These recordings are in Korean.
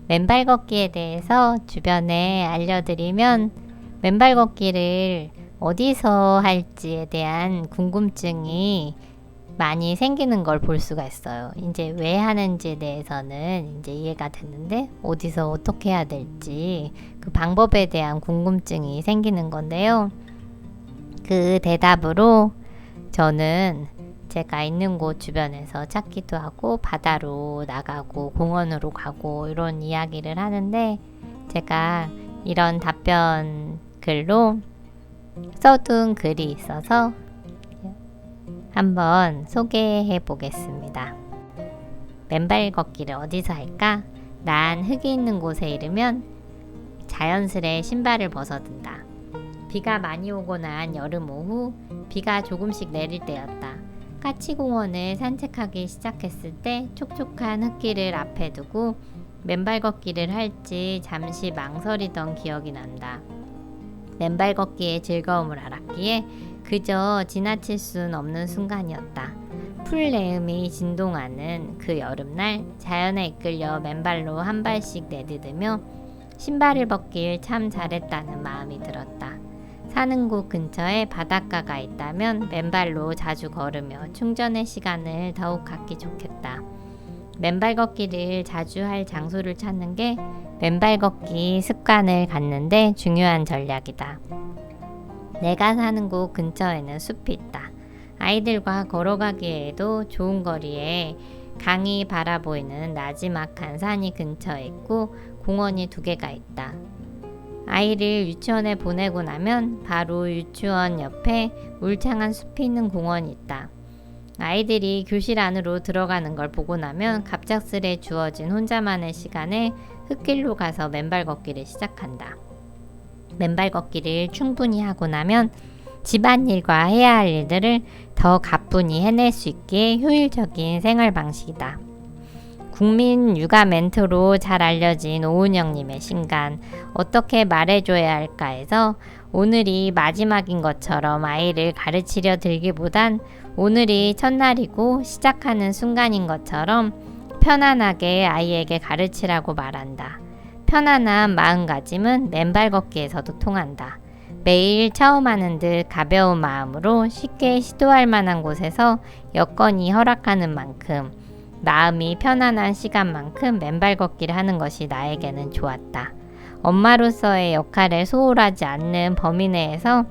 맨발 걷기에 대해서 주변에 알려드리면 맨발 걷기를 어디서 할지에 대한 궁금증이 많이 생기는 걸 볼 수가 있어요. 이제 왜 하는지에 대해서는 이제 이해가 됐는데 어디서 어떻게 해야 될지 그 방법에 대한 궁금증이 생기는 건데요. 그 대답으로 저는 제가 있는 곳 주변에서 찾기도 하고 바다로 나가고 공원으로 가고 이런 이야기를 하는데 제가 이런 답변 글로 써둔 글이 있어서 한번 소개해 보겠습니다. 맨발 걷기를 어디서 할까? 난 흙이 있는 곳에 이르면 자연스레 신발을 벗어든다. 비가 많이 오고 난 여름 오후 비가 조금씩 내릴 때였다. 까치공원을 산책하기 시작했을 때 촉촉한 흙길을 앞에 두고 맨발 걷기를 할지 잠시 망설이던 기억이 난다. 맨발 걷기의 즐거움을 알았기에 그저 지나칠 순 없는 순간이었다. 풀내음이 진동하는 그 여름날 자연에 이끌려 맨발로 한 발씩 내디디며 신발을 벗길 참 잘했다는 마음이 들었다. 사는 곳 근처에 바닷가가 있다면 맨발로 자주 걸으며 충전의 시간을 더욱 갖기 좋겠다. 맨발 걷기를 자주 할 장소를 찾는 게 맨발 걷기 습관을 갖는데 중요한 전략이다. 내가 사는 곳 근처에는 숲이 있다. 아이들과 걸어가기에도 좋은 거리에 강이 바라보이는 나지막한 산이 근처에 있고 공원이 2개가 있다. 아이를 유치원에 보내고 나면 바로 유치원 옆에 울창한 숲이 있는 공원이 있다. 아이들이 교실 안으로 들어가는 걸 보고 나면 갑작스레 주어진 혼자만의 시간에 흙길로 가서 맨발 걷기를 시작한다. 맨발 걷기를 충분히 하고 나면 집안일과 해야 할 일들을 더 가뿐히 해낼 수 있기에 효율적인 생활 방식이다. 국민 육아 멘토로 잘 알려진 오은영님의 신간 어떻게 말해줘야 할까에서 오늘이 마지막인 것처럼 아이를 가르치려 들기보단 오늘이 첫날이고 시작하는 순간인 것처럼 편안하게 아이에게 가르치라고 말한다. 편안한 마음가짐은 맨발 걷기에서도 통한다. 매일 처음 하는 듯 가벼운 마음으로 쉽게 시도할 만한 곳에서 여건이 허락하는 만큼 마음이 편안한 시간만큼 맨발 걷기를 하는 것이 나에게는 좋았다. 엄마로서의 역할을 소홀하지 않는 범위 내에서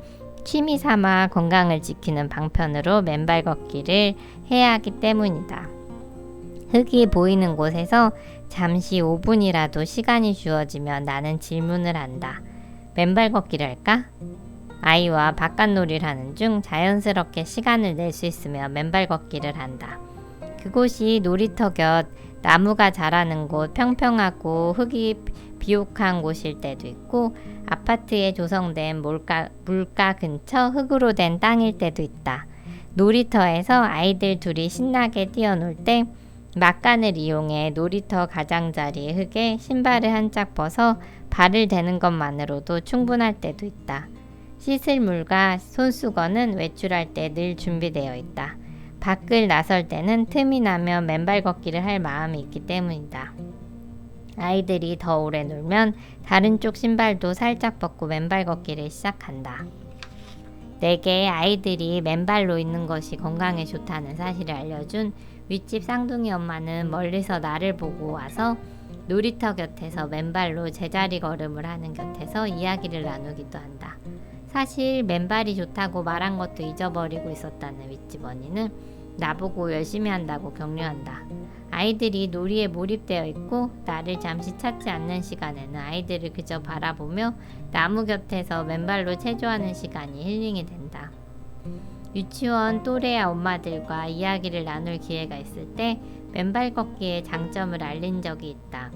취미 삼아 건강을 지키는 방편으로 맨발 걷기를 해야 하기 때문이다. 흙이 보이는 곳에서 잠시 5분이라도 시간이 주어지면 나는 질문을 한다. 맨발 걷기를 할까? 아이와 바깥놀이를 하는 중 자연스럽게 시간을 낼 수 있으면 맨발 걷기를 한다. 그곳이 놀이터 곁 나무가 자라는 곳, 평평하고 흙이 비옥한 곳일 때도 있고 아파트에 조성된 물가 근처 흙으로 된 땅일 때도 있다. 놀이터에서 아이들 둘이 신나게 뛰어놀 때 막간을 이용해 놀이터 가장자리 흙에 신발을 한 짝 벗어 발을 대는 것만으로도 충분할 때도 있다. 씻을 물과 손수건은 외출할 때 늘 준비되어 있다. 밖을 나설 때는 틈이 나면 맨발 걷기를 할 마음이 있기 때문이다. 아이들이 더 오래 놀면 다른 쪽 신발도 살짝 벗고 맨발 걷기를 시작한다. 내게 아이들이 맨발로 있는 것이 건강에 좋다는 사실을 알려준 윗집 쌍둥이 엄마는 멀리서 나를 보고 와서 놀이터 곁에서 맨발로 제자리 걸음을 하는 곁에서 이야기를 나누기도 한다. 사실 맨발이 좋다고 말한 것도 잊어버리고 있었다는 윗집 언니는 나보고 열심히 한다고 격려한다. 아이들이 놀이에 몰입되어 있고 나를 잠시 찾지 않는 시간에는 아이들을 그저 바라보며 나무 곁에서 맨발로 체조하는 시간이 힐링이 된다. 유치원 또래 엄마들과 이야기를 나눌 기회가 있을 때 맨발 걷기의 장점을 알린 적이 있다.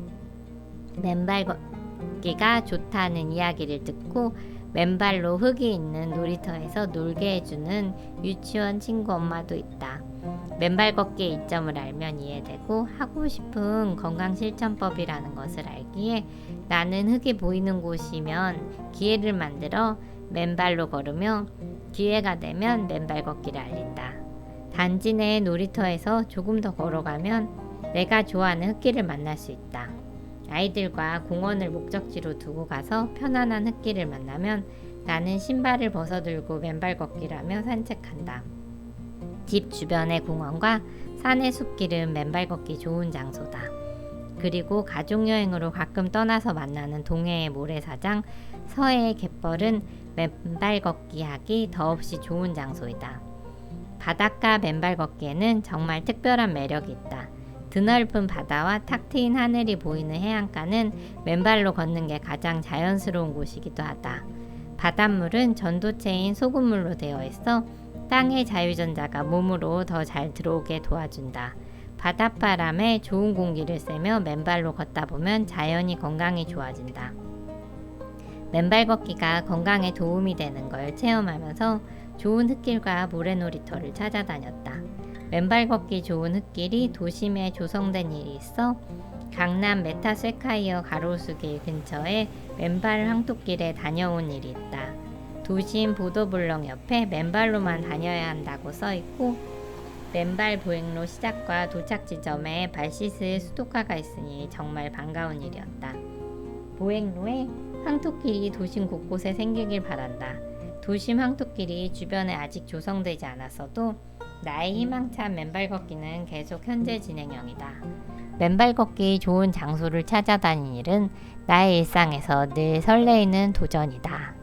맨발 걷기가 좋다는 이야기를 듣고 맨발로 흙이 있는 놀이터에서 놀게 해주는 유치원 친구 엄마도 있다. 맨발 걷기의 이점을 알면 이해되고 하고 싶은 건강실천법이라는 것을 알기에 나는 흙이 보이는 곳이면 기회를 만들어 맨발로 걸으며 기회가 되면 맨발 걷기를 알린다. 단지 내 놀이터에서 조금 더 걸어가면 내가 좋아하는 흙길을 만날 수 있다. 아이들과 공원을 목적지로 두고 가서 편안한 흙길을 만나면 나는 신발을 벗어들고 맨발 걷기를 하며 산책한다. 집 주변의 공원과 산의 숲길은 맨발 걷기 좋은 장소다. 그리고 가족여행으로 가끔 떠나서 만나는 동해의 모래사장, 서해의 갯벌은 맨발 걷기 하기 더없이 좋은 장소이다. 바닷가 맨발 걷기에는 정말 특별한 매력이 있다. 드넓은 바다와 탁 트인 하늘이 보이는 해안가는 맨발로 걷는 게 가장 자연스러운 곳이기도 하다. 바닷물은 전도체인 소금물로 되어 있어 땅의 자유전자가 몸으로 더 잘 들어오게 도와준다. 바닷바람에 좋은 공기를 쐬며 맨발로 걷다 보면 자연히 건강이 좋아진다. 맨발 걷기가 건강에 도움이 되는 걸 체험하면서 좋은 흙길과 모래놀이터를 찾아다녔다. 맨발 걷기 좋은 흙길이 도심에 조성된 일이 있어 강남 메타쇠카이어 가로수길 근처에 맨발 황토길에 다녀온 일이 있다. 도심 보도블럭 옆에 맨발로만 다녀야 한다고 써있고 맨발 보행로 시작과 도착 지점에 발 씻을 수도가가 있으니 정말 반가운 일이었다. 보행로에 황토길이 도심 곳곳에 생기길 바란다. 도심 황토길이 주변에 아직 조성되지 않았어도 나의 희망찬 맨발 걷기는 계속 현재 진행형이다. 맨발 걷기 좋은 장소를 찾아다니는 일은 나의 일상에서 늘 설레이는 도전이다.